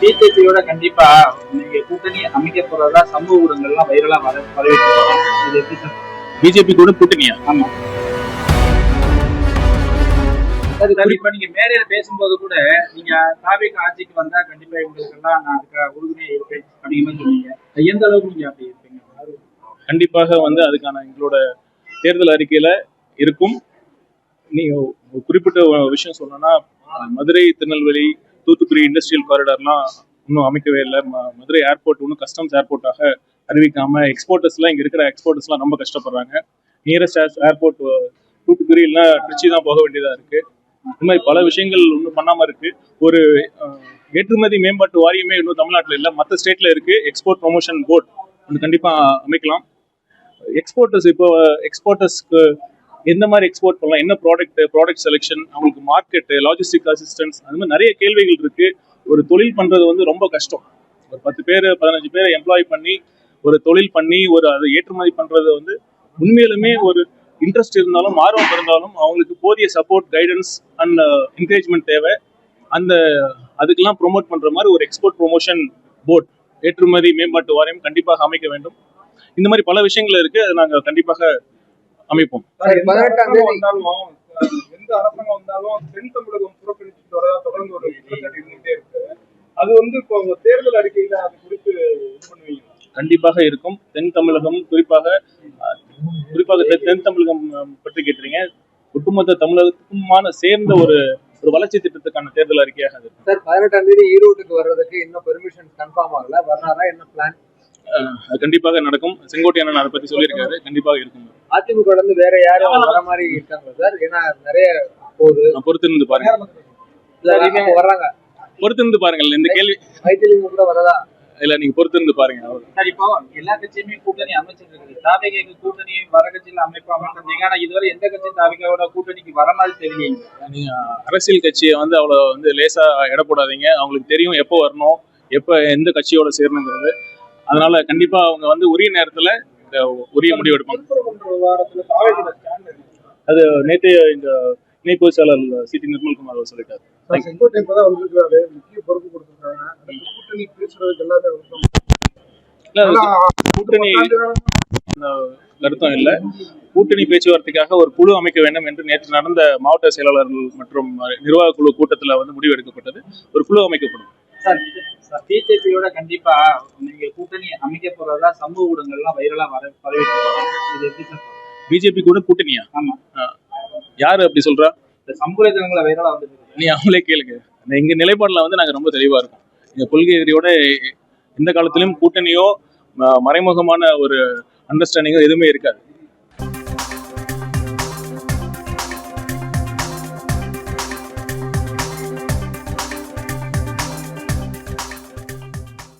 பிஜேபியோட கண்டிப்பா நீங்க கூட்டணி அமைக்க போறதா சமூக ஊடகங்கள்லாம் வைரலா வரவேற்று இது எப்படி சார்? பிஜேபி கூட கூட்டணியா? ஆமா சார், கண்டிப்பா நீங்க மேடையில பேசும்போது கூட நீங்க தாவேக ஆட்சிக்கு வந்தா கண்டிப்பா இவங்களுக்கு எல்லாம் நான் அதுக்கு உறுதுணையா இருப்பேன் அப்படிங்கிற மாதிரி சொன்னீங்க. எந்த அளவுக்கு நீங்க அப்படி இருப்பீங்க? கண்டிப்பாக அதுக்கான எங்களோட தேர்தல் அறிக்கையில இருக்கும். நீங்க ஒரு குறிப்பிட்ட விஷயம் சொல்லணும்னா, மதுரை திருநெல்வேலி தூத்துக்குடி இண்டஸ்ட்ரியல் காரிடார்லாம் இன்னும் அமைக்கவே இல்லை. மதுரை ஏர்போர்ட் இன்னும் கஸ்டம்ஸ் ஏர்போர்ட்டாக அறிவிக்காம எக்ஸ்போர்ட்டர்ஸ்லாம் இங்க இருக்கிற எக்ஸ்போர்ட்டர்ஸ்லாம் ரொம்ப கஷ்டப்படுறாங்க. நியரஸ்ட் ஏர்போர்ட் தூத்துக்குடி இல்லைன்னா திருச்சி தான் போக வேண்டியதா இருக்கு. இந்த மாதிரி பல விஷயங்கள் இன்னும் பண்ணாம இருக்கு. ஒரு ஏற்றுமதி மேம்பாட்டு வாரியமே இன்னும் தமிழ்நாட்டில் இல்லை, மற்ற ஸ்டேட்ல இருக்கு. எக்ஸ்போர்ட் ப்ரொமோஷன் போர்ட் ஒன்று கண்டிப்பா அமைக்கலாம். எக்ஸ்போர்ட்டர்ஸ்க்கு எந்த மாதிரி எக்ஸ்போர்ட் பண்ணலாம், என்ன ப்ராடக்ட் செலெக்ஷன், அவங்களுக்கு மார்க்கெட், லாஜிஸ்டிக் அசிஸ்டன்ஸ், அது மாதிரி நிறைய கேள்விகள் இருக்கு. ஒரு தொழில் பண்றது ரொம்ப கஷ்டம். ஒரு 10 பேர் 15 பேரை எம்ப்ளாய் பண்ணி ஒரு தொழில் பண்ணி அதை ஏற்றுமதி பண்றது உண்மையிலுமே ஒரு இன்ட்ரெஸ்ட் இருந்தாலும் ஆர்வம் இருந்தாலும் அவங்களுக்கு போதிய சப்போர்ட், கைடன்ஸ் அண்ட் என்கரேஜ்மெண்ட் தேவை. அதுக்கெல்லாம் ப்ரொமோட் பண்ற மாதிரி ஒரு எக்ஸ்போர்ட் ப்ரொமோஷன் போர்ட், ஏற்றுமதி மேம்பாட்டு வாரியம் கண்டிப்பாக அமைக்க வேண்டும். இந்த மாதிரி பல விஷயங்கள் இருக்கு. அதை நாங்கள் கண்டிப்பாக அமைப்போம். எந்த அரசாங்கம் வந்தாலும் தென் தமிழகம் புறக்கணிச்சுட்டு வரதா தொடர்ந்து ஒரு குற்றச்சாட்டு இருந்துட்டே இருக்கு. அது இப்போ உங்க தேர்தல் அறிக்கையில அது குறித்து இது பண்ணுவீங்க? கண்டிப்பாக இருக்கும். தென் தமிழகம் குறிப்பாக தென் தமிழகம் பற்றி கேட்டீங்க. ஒட்டுமொத்த தமிழகத்துக்குமான சேர்ந்த ஒரு வளர்ச்சி திட்டத்துக்கான தேர்தல் அறிக்கையாக அது. சார், 18ஆம் தேதி ஈரோட்டுக்கு வர்றதுக்கு இன்னும் பெர்மிஷன் கன்ஃபார்ம் ஆகல, வர்றாரா? என்ன பிளான்? கண்டிப்பாக நடக்கும். செங்கோட்டையன் அதை பத்தி சொல்லியிருக்காரு. கண்டிப்பாக இருக்கும். அதிமுக வேற யாரும் வர மாதிரி இருக்காங்களா சார்? ஏன்னா நிறைய போகுது. பொறுத்திருந்து பாருங்க. வர்றாங்க, பொறுத்திருந்து பாருங்கள். இந்த கேள்வி வைத்திலிங்கம் கூட வரதா இல்ல, நீங்க பொறுத்திருந்து பாருங்க. சார், இப்போ எல்லா கட்சியுமே கூட்டணி அமைச்சிட்டு இருக்குது. தாவேக கூட்டணி வர கட்சியில அமைப்பாங்க. ஆனா இதுவரை எந்த கட்சி தாவேகோட கூட்டணிக்கு வர மாதிரி தெரியல. நீங்க அரசியல் கட்சியை அவ்வளவு லேசா எடை போடாதீங்க. அவங்களுக்கு தெரியும் எப்போ வரணும், எப்ப எந்த கட்சியோட சேரணுங்கிறது. அதனால கண்டிப்பா அவங்க உரிய நேரத்துல உரிய முடிவு எடுப்பாங்க. அது நேற்று இந்த இணை பொதுச்செயலாளர் சிடி நிர்மல்குமார் அவர் சொல்லிட்டாரு. செங்கோட்டை இப்பதான் வந்திருக்காரு, முக்கிய பொறுப்பு கொடுத்திருக்காங்க. கூட்டணி பேசுறதுக்கு எல்லாமே கூட்டணி கருத்தம் இல்ல. கூட்டணி பேச்சுவார்த்தைக்காக ஒரு குழு அமைக்க வேண்டும் என்று நேற்று நடந்த மாவட்ட செயலாளர்கள் மற்றும் நிர்வாக குழு கூட்டத்துல முடிவு எடுக்கப்பட்டது. ஒரு குழு அமைக்கப்படும். பிஜேபியோட கண்டிப்பா நீங்க கூட்டணி அமைக்க போறதா சமூக ஊடகங்கள்லாம் வைரலா வரவேற்று இது எப்படி சார்? பிஜேபி கூட கூட்டணியா? ஆமா. யாரு அப்படி சொல்றா? இந்த சமூக ஊடகங்களை வைரலா நீ அவங்களே கேளுங்க. எங்க நிலைப்பாடுல நாங்க ரொம்ப தெளிவா இருக்கோம். எங்க கொள்கையோட எந்த காலத்திலும் கூட்டணியோ மறைமுகமான ஒரு அண்டர்ஸ்டாண்டிங்கோ எதுவுமே இருக்காது.